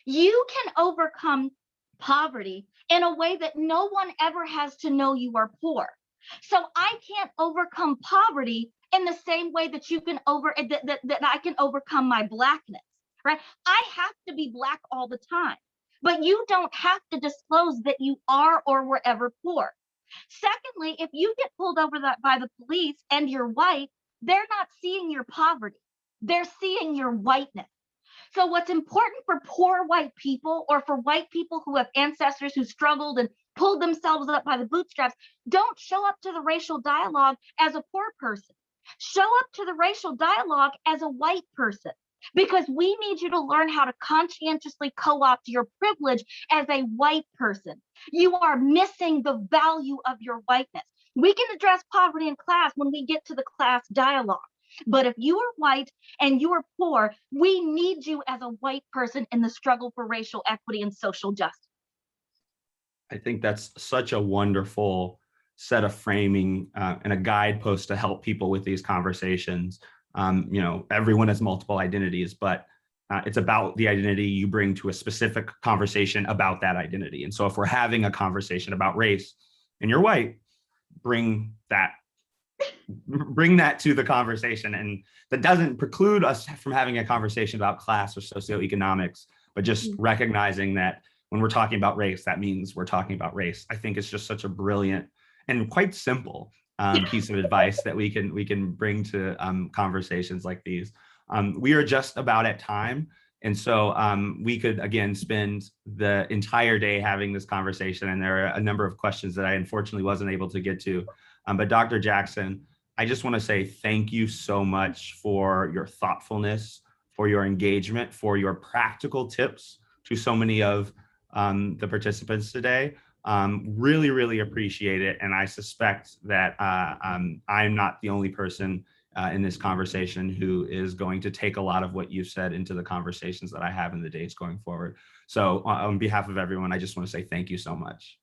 you can overcome poverty in a way that no one ever has to know you are poor. So I can't overcome poverty in the same way that you can that I can overcome my blackness, right? I have to be black all the time, but you don't have to disclose that you are or were ever poor. Secondly, if you get pulled over by the police and you're white, they're not seeing your poverty. They're seeing your whiteness. So what's important for poor white people, or for white people who have ancestors who struggled and pulled themselves up by the bootstraps, don't show up to the racial dialogue as a poor person. Show up to the racial dialogue as a white person, because we need you to learn how to conscientiously co-opt your privilege as a white person. You are missing the value of your whiteness. We can address poverty and class when we get to the class dialogue. But if you are white and you are poor, we need you as a white person in the struggle for racial equity and social justice. I think that's such a wonderful set of framing and a guidepost to help people with these conversations. Everyone has multiple identities, but it's about the identity you bring to a specific conversation about that identity. And so if we're having a conversation about race and you're white, bring that to the conversation. And that doesn't preclude us from having a conversation about class or socioeconomics, but just recognizing that when we're talking about race, that means we're talking about race. I think it's just such a brilliant and quite simple piece of advice that we can bring to conversations like these. We are just about at time. And so we could, again, spend the entire day having this conversation. And there are a number of questions that I unfortunately wasn't able to get to. But Dr. Jackson, I just want to say thank you so much for your thoughtfulness, for your engagement, for your practical tips to so many of the participants today. Really, really appreciate it. And I suspect that I'm not the only person in this conversation who is going to take a lot of what you've said into the conversations that I have in the days going forward. So on behalf of everyone, I just want to say thank you so much.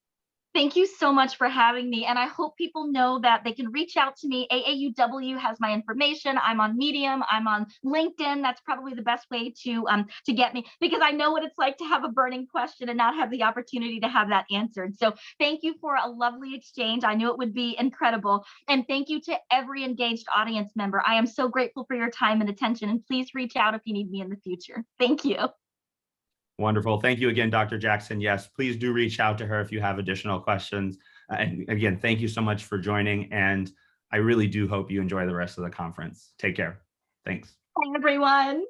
Thank you so much for having me. And I hope people know that they can reach out to me. AAUW has my information. I'm on Medium. I'm on LinkedIn. That's probably the best way to get me, because I know what it's like to have a burning question and not have the opportunity to have that answered. So thank you for a lovely exchange. I knew it would be incredible. And thank you to every engaged audience member. I am so grateful for your time and attention. And please reach out if you need me in the future. Thank you. Wonderful. Thank you again, Dr. Jackson. Yes, please do reach out to her if you have additional questions. And again, thank you so much for joining. And I really do hope you enjoy the rest of the conference. Take care. Thanks. Bye, everyone.